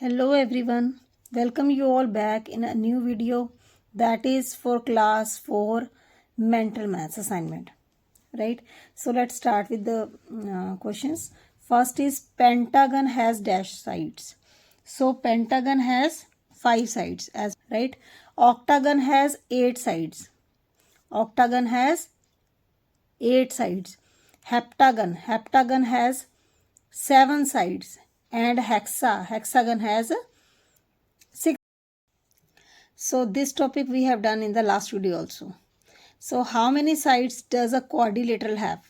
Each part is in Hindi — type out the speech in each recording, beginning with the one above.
Hello everyone, welcome you all back in a new video that is for class 4 mental maths assignment, right? So let's start with the questions. First is pentagon has dash sides. So pentagon has 5 sides as right. Octagon has 8 sides. Octagon has 8 sides. Heptagon has 7 sides, and hexagon has 6. So this topic we have done in the last video also. So how many sides does a quadrilateral have?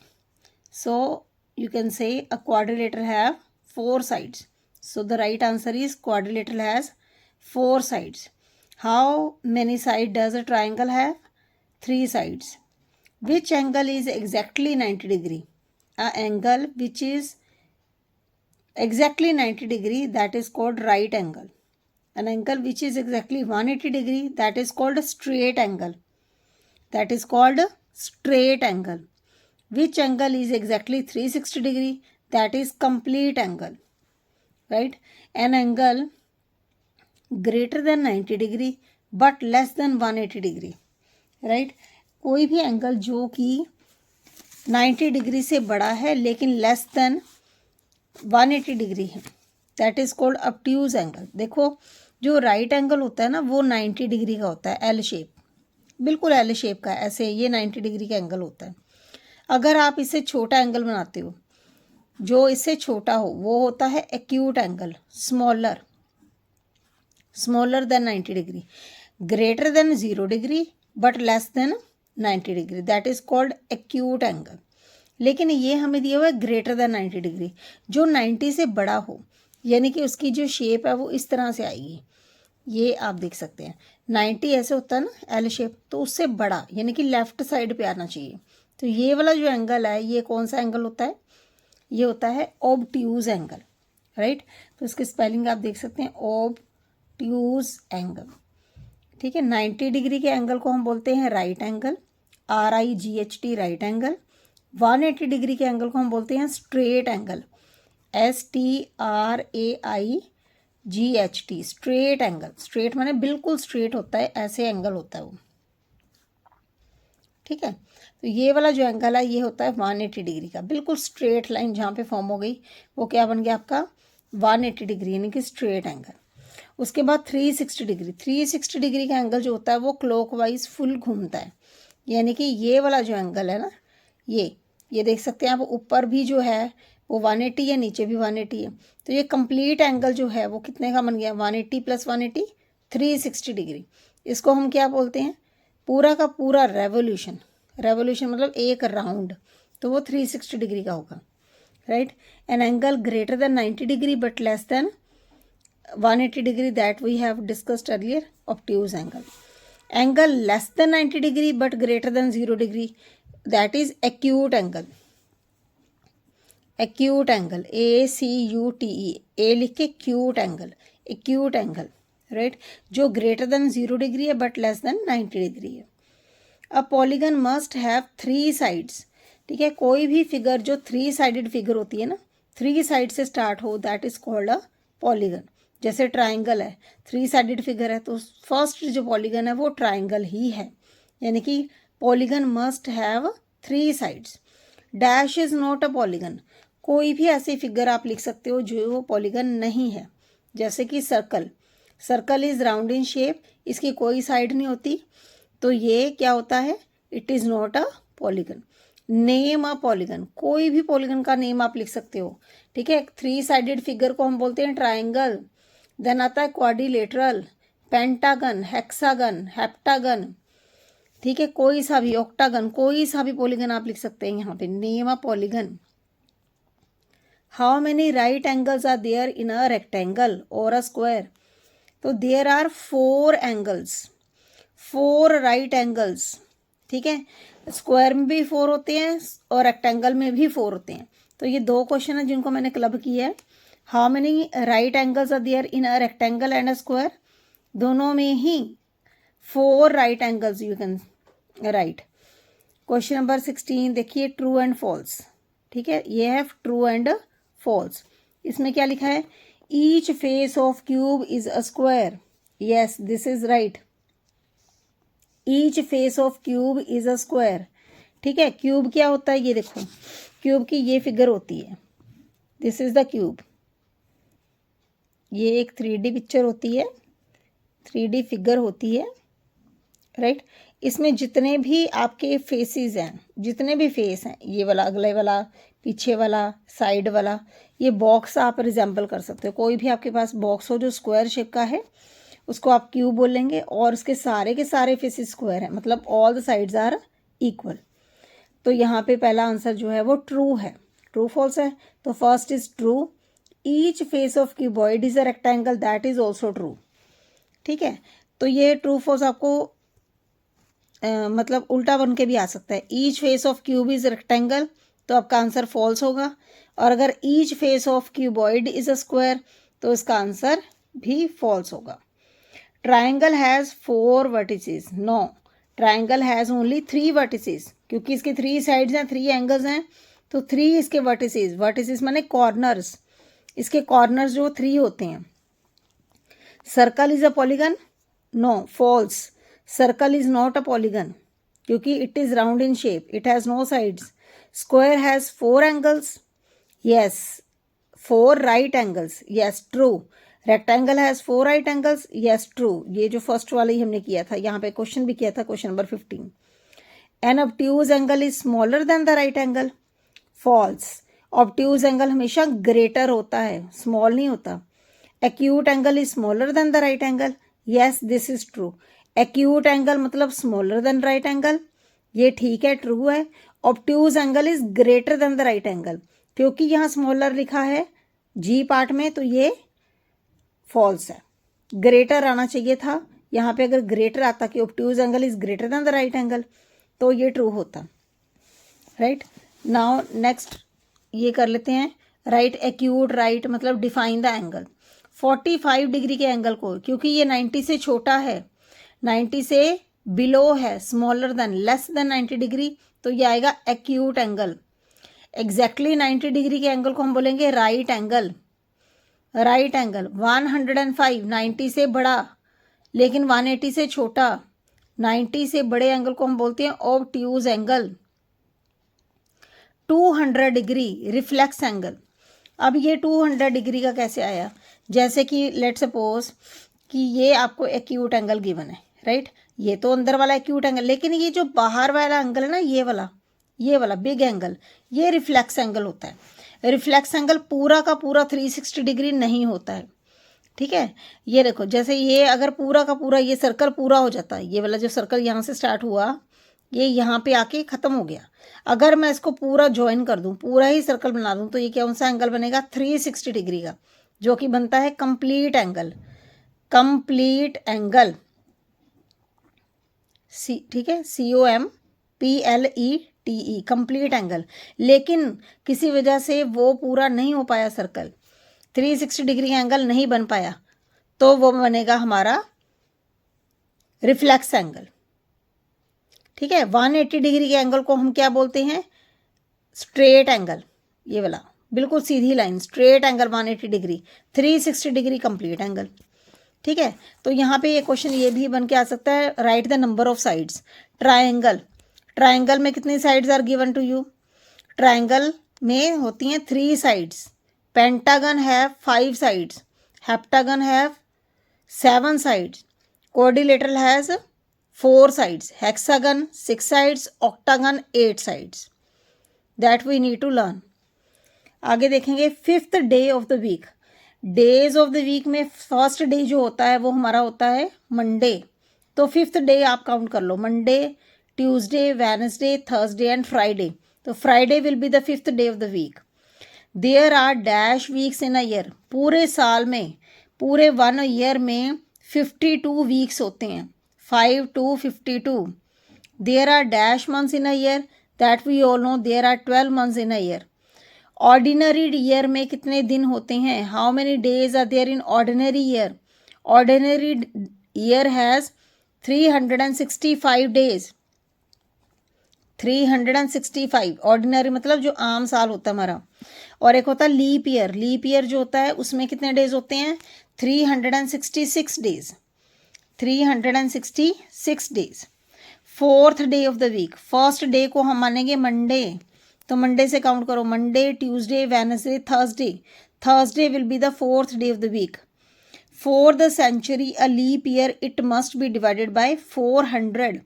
So you can say a quadrilateral have 4 sides. So the right answer is quadrilateral has 4 sides. How many sides does a triangle have? 3 sides. Which angle is exactly 90 degree? A angle which is exactly 90 degree, that is called right angle. An angle which is exactly 180 degree, that is called a straight angle. That is called a straight angle. Which angle is exactly 360 degree? That is complete angle, right? An angle greater than 90 degree but less than 180 degree, right? कोई भी एंगल जो कि 90 डिग्री से बड़ा है लेकिन लेस देन 180 डिग्री है, that is called obtuse angle. देखो जो राइट एंगल होता है ना वो 90 डिग्री का होता है, एल शेप, बिल्कुल एल शेप का, ऐसे ये 90 डिग्री का एंगल होता है. अगर आप इसे छोटा एंगल बनाते हो, जो इससे छोटा हो वो होता है acute angle, smaller than 90 degree. Greater than 0 degree but less than 90 degree, that is called acute angle. लेकिन ये हमें दिया हुआ है ग्रेटर देन 90 डिग्री, जो 90 से बड़ा हो, यानी कि उसकी जो शेप है वो इस तरह से आएगी. ये आप देख सकते हैं 90 ऐसे होता है ना एल शेप, तो उससे बड़ा यानी कि लेफ्ट साइड पे आना चाहिए. तो ये वाला जो एंगल है ये कौन सा एंगल होता है? ये होता है ऑब्ट्यूज एंगल, राइट. तो इसकी स्पेलिंग आप देख सकते हैं, ऑब्ट्यूज एंगल. ठीक है, 90 डिग्री के एंगल को हम बोलते हैं right angle, RIGHT right angle. 180 degree के एंगल को हम बोलते हैं straight angle, STRAIGHT straight angle. Straight माने बिल्कुल स्ट्रेट होता है, ऐसे एंगल होता है वो. ठीक है, तो ये वाला जो एंगल है ये होता है 180 डिग्री का, बिल्कुल स्ट्रेट लाइन जहाँ पे फॉर्म हो गई वो क्या बन गया आपका 180 डिग्री यानी कि स्ट्रेट एंगल. उसके बाद 360 डिग्री. 360 डिग्री का एंगल जो होता है वो क्लॉकवाइज फुल घूमता है, यानी कि ये वाला जो एंगल है ना, ये देख सकते हैं आप, ऊपर भी जो है वो 180 है, नीचे भी 180 है. तो ये कंप्लीट एंगल जो है वो कितने का बन गया? 180 + 180 360 डिग्री. इसको हम क्या बोलते हैं? पूरा का पूरा रेवोल्यूशन. रेवोल्यूशन मतलब एक राउंड, तो वो 360 डिग्री का होगा, right. An angle greater than 90 degree but less than 180 degree, that we have discussed earlier, obtuse angle. Angle less than 90 degree but greater than 0 degree, that is acute angle. Acute angle, ACUTE, A लिख के cute angle, acute angle, right. जो ग्रेटर देन 0 डिग्री है बट लेस देन 90 डिग्री है. A polygon must have 3 sides. ठीक है, कोई भी फिगर जो 3 साइडेड फिगर होती है ना, 3 साइड से स्टार्ट हो, that is called a polygon. जैसे ट्राइंगल है, 3 साइडेड फिगर है, तो फर्स्ट जो पॉलीगन है वो ट्राइंगल ही है, यानी कि polygon must have 3 sides. Dash is not a polygon. कोई भी ऐसी फिगर आप लिख सकते हो जो पॉलीगन नहीं है, जैसे कि circle is round in shape, इसकी कोई साइड नहीं होती, तो ये क्या होता है? It is not a polygon. Name a polygon, कोई भी पॉलीगन का नेम आप लिख सकते हो. ठीक है, 3 साइडेड फिगर को हम बोलते हैं ट्राइंगल. देन आता है क्वाड्रिलेटरल, पेंटागन, हेक्सागन, हेप्टागन. ठीक है, कोई सा भी, ऑक्टागन, कोई सा भी पॉलीगन आप लिख सकते हैं यहाँ पे. Name a polygon. How many right angles are there in a rectangle और अ स्क्वायर? तो there are 4 angles, 4 right angles. ठीक है, स्क्वायर में भी 4 होते हैं और रेक्टेंगल में भी 4 होते हैं. तो ये 2 क्वेश्चन है जिनको मैंने क्लब किया है. How many right angles are there in a rectangle and a square? दोनों में ही 4 right angles you can write. Question number 16 देखिए, ट्रू एंड फॉल्स. ठीक है, ये है ट्रू एंड फॉल्स. इसमें क्या लिखा है? Each face of cube is a square. Yes, this is right. Each face of cube is a square. ठीक है, क्यूब क्या होता है ये देखो, क्यूब की ये फिगर होती है, दिस इज द क्यूब। ये एक 3D पिक्चर होती है, 3D फिगर होती है, राइट। इसमें जितने भी आपके फेसेस हैं, जितने भी फेस हैं, ये वाला, अगले वाला, पीछे वाला, साइड वाला, ये बॉक्स आप रिजेंबल कर सकते हो। कोई भी आपके पास बॉक्स हो जो स्क्वायर शेप का है, उसको आप क्यूब बोलेंगे, और उसके सारे के सारे फेसेस स्क्वायर हैं, मतलब all the sides are equal. तो यहाँ पे पहला आंसर जो है वो ट्रू है। ट्रू फॉल्स है, तो first is true. Each face of cuboid is a rectangle, that is also true. ठीक है, तो ये ट्रू फॉल्स आपको मतलब उल्टा बन के भी आ सकता है। Each face of cube is rectangle, तो आपका आंसर फॉल्स होगा। और अगर each face of cuboid is a square, तो इसका आंसर भी फॉल्स होगा। Triangle has 4 vertices, no, triangle has only 3 vertices, क्योंकि इसके 3 साइड्स हैं, 3 एंगल्स हैं, तो 3 इसके वर्टिसेस। वर्टिसेस माने कॉर्नर्स, इसके कॉर्नर्स जो 3 होते हैं। Circle is a polygon, no, false. Circle is not a polygon, क्योंकि it is round in shape, it has no sides. Square has 4 angles, yes, 4 right angles, yes, true. Rectangle has 4 right angles, yes, true. ये जो फर्स्ट वाला ही हमने किया था, यहाँ पे क्वेश्चन भी किया था, question number 15। An obtuse angle is smaller than the right angle, false. Obtuse angle हमेशा ग्रेटर होता है, स्मॉल नहीं होता। Acute angle is smaller than the right angle, yes, this is true. Acute angle मतलब स्मॉलर देन राइट एंगल, ये ठीक है, ट्रू है। Obtuse angle is greater than the right angle, क्योंकि यहाँ स्मॉलर लिखा है जी पार्ट में, तो ये फॉल्स है। ग्रेटर आना चाहिए था, यहाँ पे अगर ग्रेटर आता कि obtuse angle is greater than the right angle, तो ये ट्रू होता, राइट। नाउ नेक्स्ट ये कर लेते हैं, राइट एक्यूट, राइट मतलब डिफाइन द एंगल। 45 डिग्री के एंगल को, क्योंकि ये 90 से छोटा है, 90 से बिलो है, smaller than, less than 90 degree, तो ये आएगा एक्यूट एंगल। एग्जैक्टली 90 डिग्री के एंगल को हम बोलेंगे राइट एंगल। राइट एंगल 105, 90 से बड़ा लेकिन 180 से छोटा, 90 से बड़े एंगल को हम बोलते हैं obtuse angle. 200 degree reflex angle. अब ये 200 डिग्री का कैसे आया, जैसे कि लेट सपोज कि ये आपको एक्यूट एंगल गिवन है, राइट। ये तो अंदर वाला एक्यूट एंगल, लेकिन ये जो बाहर वाला एंगल है ना, ये वाला बिग एंगल, ये रिफ्लेक्स एंगल होता है। रिफ्लेक्स एंगल पूरा का पूरा 360 डिग्री नहीं होता है, ठीक है। ये देखो, जैसे ये अगर पूरा का पूरा ये सर्कल पूरा हो जाता है, ये वाला जो सर्कल यहाँ से स्टार्ट हुआ, ये यहाँ पे आके ख़त्म हो गया, अगर मैं इसको पूरा ज्वाइन कर दूँ, पूरा ही सर्कल बना दूँ, तो ये कौन सा एंगल बनेगा, 360 डिग्री का, जो कि बनता है कंप्लीट एंगल। कंप्लीट एंगल, ठीक है, COMPLETE, कंप्लीट एंगल। लेकिन किसी वजह से वो पूरा नहीं हो पाया सर्कल, 360 डिग्री एंगल नहीं बन पाया, तो वो बनेगा हमारा रिफ्लेक्स एंगल, ठीक है। 180 डिग्री के एंगल को हम क्या बोलते हैं, स्ट्रेट एंगल। ये वाला बिल्कुल सीधी line, straight angle 180 degree, 360 degree complete angle, ठीक है। तो यहाँ पे ये क्वेश्चन ये भी बन के आ सकता है, write the number of sides. Triangle, triangle में कितनी sides are given to you, triangle में होती हैं 3 sides. Pentagon have 5 sides, heptagon have 7 sides, quadrilateral has 4 sides, hexagon 6 sides, octagon 8 sides. That we need to learn. आगे देखेंगे 5th day of the week. Days of the week में फर्स्ट डे जो होता है वो हमारा होता है मंडे, तो 5th डे आप काउंट कर लो, Monday, Tuesday, Wednesday, Thursday and Friday. तो Friday will be the 5th day of the week. There are dash weeks in a year, पूरे साल में, पूरे 1 ईयर में 52 वीक्स होते हैं, 5 to 52। There are dash months in a year, that we all know, there are 12 months in a year. Ordinary year में कितने दिन होते हैं, how many days are there in ordinary year. Ordinary year has 365 days, 365 ordinary मतलब जो आम साल होता है हमारा, और एक होता है लीप ईयर। लीप ईयर जो होता है उसमें कितने डेज होते हैं? 366 days, 366 days. Fourth day of the week, first day को हम मानेंगे मंडे, तो मंडे से काउंट करो, Monday, Tuesday, Wednesday, Thursday, Thursday will be the fourth day of the week. For the century a leap year it must be divided by 400।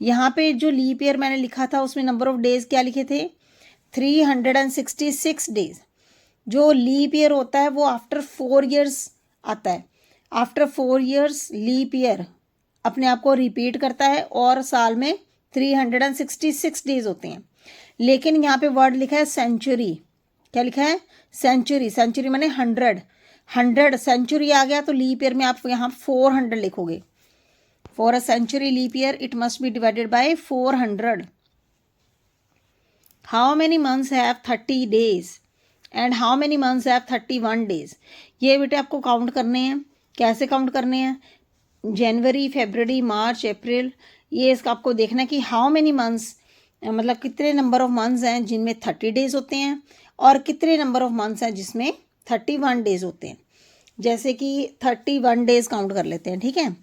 यहाँ पे जो लीप ईयर मैंने लिखा था उसमें नंबर ऑफ डेज क्या लिखे थे? 366 डेज। जो लीप ईयर होता है वो आफ्टर 4 ईयर्स आता है। आफ्टर 4 ईयर्स लीप ईयर अपने आप को रिपीट करता है और साल में 366 डेज होते हैं। लेकिन यहाँ पे वर्ड लिखा है सेंचुरी। क्या लिखा है? सेंचुरी। सेंचुरी माने 100। 100 सेंचुरी आ गया तो लीप ईयर में आप यहाँ 400 लिखोगे। For a century leap year it must be divided by 400। How many months have 30 days and how many months have 31 days? ये बेटे आपको काउंट करने हैं। कैसे काउंट करने हैं? जनवरी, फरवरी, मार्च, अप्रैल, ये इसका आपको देखना है कि हाउ मेनी मंथ्स, मतलब कितने नंबर ऑफ मंथ्स हैं जिनमें 30 डेज होते हैं और कितने नंबर ऑफ मंथ्स हैं जिसमें 31 डेज होते हैं। जैसे कि 31 डेज काउंट कर लेते हैं, ठीक है।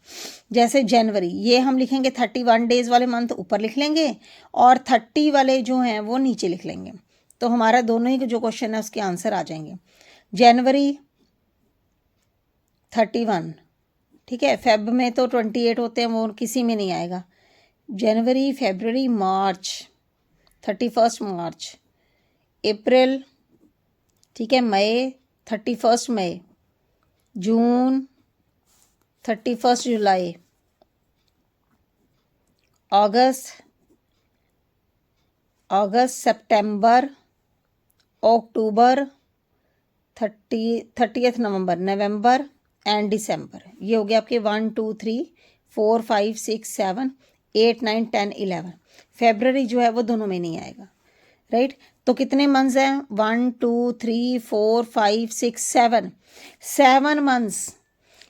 जैसे जनवरी, ये हम लिखेंगे 31 डेज वाले मंथ ऊपर लिख लेंगे और 30 वाले जो हैं वो नीचे लिख लेंगे, तो हमारा दोनों ही जो क्वेश्चन है उसके आंसर आ जाएंगे। जनवरी 31, ठीक है। फेब में तो 28 होते हैं, वो किसी में नहीं आएगा। जनवरी, फरवरी, मार्च 31 मार्च, अप्रैल, ठीक है, मई 31 मई, जून 31 जुलाई, अगस्त, सितंबर, अक्टूबर, 30 नवंबर, नवंबर एंड दिसंबर। ये हो गया आपके 1 2 3 4 5 6 7 8 9 10 11। फरवरी जो है वो दोनों में नहीं आएगा, राइट। तो कितने मंथ्स हैं? 1 2 3 4 5 6 7 7 months.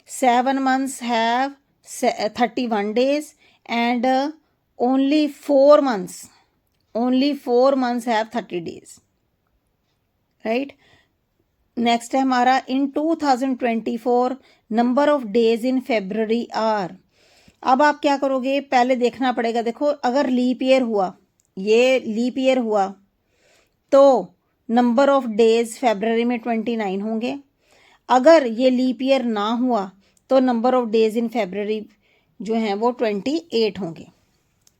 7 months have 31 days and only 4 months have 30 days, right? Next है हमारा in 2024 number of days in February are. अब आप क्या करोगे? पहले देखना पड़ेगा। देखो, अगर लीप ईयर हुआ, ये लीप ईयर हुआ तो नंबर ऑफ डेज फेब्रवरी में 29 होंगे। अगर ये लीप ईयर ना हुआ तो number of days in February जो हैं वो 28 होंगे,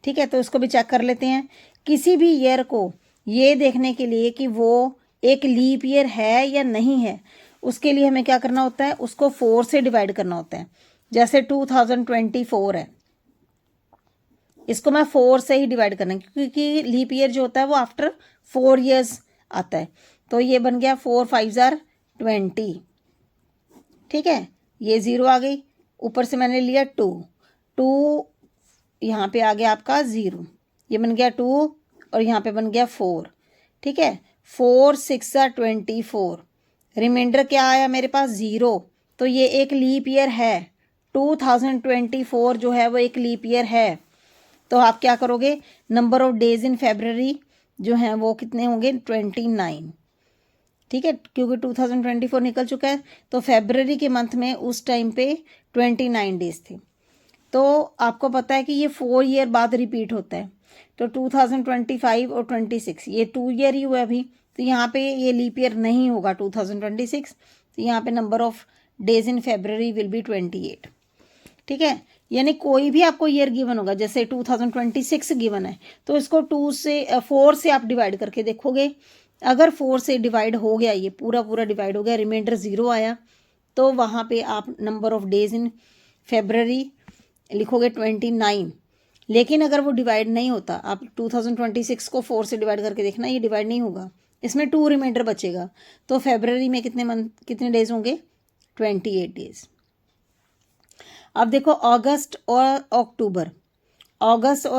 ठीक है। तो इसको भी चेक कर लेते हैं। किसी भी ईयर को ये देखने के लिए कि वो एक लीप ईयर है या नहीं है, उसके लिए हमें क्या करना होता है? उसको 4 से डिवाइड करना होता है। जैसे 2024 है, इसको मैं 4 से ही डिवाइड करना है क्योंकि लीप ईयर जो होता है वो आफ्टर 4 ईयर्स आता है। तो ये बन गया 4 5 जार 20, ठीक है। ये 0 आ गई, ऊपर से मैंने लिया 2 यहाँ पे आ गया आपका 0, ये बन गया 2 और यहाँ पे बन गया 4, ठीक है। 4 6 24, रिमाइंडर क्या आया मेरे पास? 0। तो ये एक लीप ईयर है, 2024 जो है वो एक लीप ईयर है। तो आप क्या करोगे? Number of days in February जो हैं वो कितने होंगे? 29, ठीक है, क्योंकि 2024 निकल चुका है। तो फेब्रवरी के मंथ में उस टाइम पे 29 डेज थे। तो आपको पता है कि ये 4 ईयर बाद रिपीट होता है। तो 2025 और 26 ये 2 ईयर ही हुआ अभी, तो यहाँ पे ये लीप ईयर नहीं होगा 2026। तो यहाँ पे number of days in February will be 28, ठीक है। यानी कोई भी आपको ईयर गिवन होगा, जैसे 2026 गिवन है तो इसको 4 से आप डिवाइड करके देखोगे। अगर 4 से डिवाइड हो गया, ये पूरा डिवाइड हो गया, रिमाइंडर 0 आया, तो वहाँ पे आप number of days in February लिखोगे 29। लेकिन अगर वो डिवाइड नहीं होता, आप 2026 को 4 से डिवाइड करके देखना, ये डिवाइड नहीं होगा, इसमें 2 रिमाइंडर बचेगा। तो फेब्रवरी में कितने डेज होंगे? 28 डेज। अब देखो अगस्त और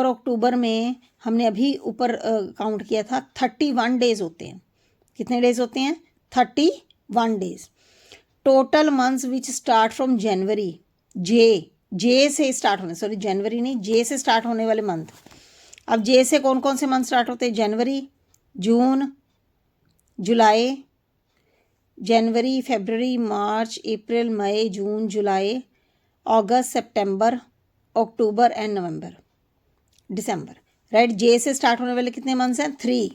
अक्टूबर में हमने अभी ऊपर काउंट किया था, 31 डेज होते हैं। कितने डेज होते हैं? 31 days. Total months which start from January, J से स्टार्ट होने, सॉरी जनवरी नहीं, जे से स्टार्ट होने वाले मंथ अब जे से कौन कौन से मंथ स्टार्ट होते हैं? जनवरी, जून, जुलाई, जनवरी, फरवरी, मार्च, अप्रैल, मई, जून, जुलाई, अगस्त, सितंबर, October and November, December, right. जे से स्टार्ट होने वाले कितने मंथ्स हैं? 3।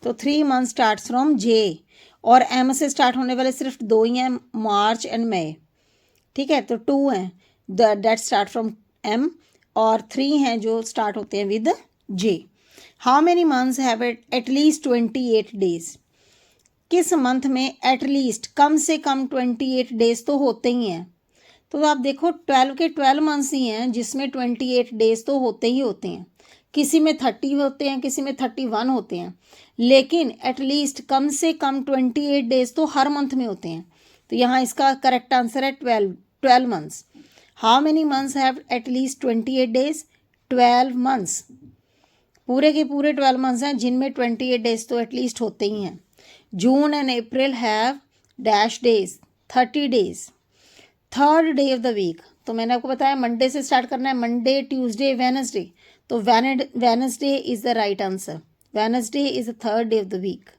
तो 3 मंथ स्टार्ट फ्रॉम जे। और एम से स्टार्ट होने वाले सिर्फ 2 ही हैं, मार्च एंड मई, ठीक है। तो 2 हैं दैट स्टार्ट फ्रॉम एम, और 3 हैं जो स्टार्ट होते हैं with J. How many months have at least 28 days? किस मंथ में एटलीस्ट कम से कम 28 डेज तो होते ही हैं। तो आप देखो 12 के 12 मंथ्स ही हैं जिसमें 28 डेज तो होते ही होते हैं। किसी में 30 होते हैं, किसी में 31 होते हैं, लेकिन एटलीस्ट कम से कम 28 डेज तो हर मंथ में होते हैं। तो यहाँ इसका करेक्ट आंसर है 12 months. How many months have at least 28 days? 12 months. पूरे के पूरे 12 मंथ्स हैं जिनमें 28 डेज तो एटलीस्ट होते ही हैं। June and April have dash days, 30 days. Third day of the week, तो मैंने आपको बताया मंडे से स्टार्ट करना है, मंडे, ट्यूसडे, वेनसडे। तो Wednesday is the right answer. Wednesday is the third day of the week.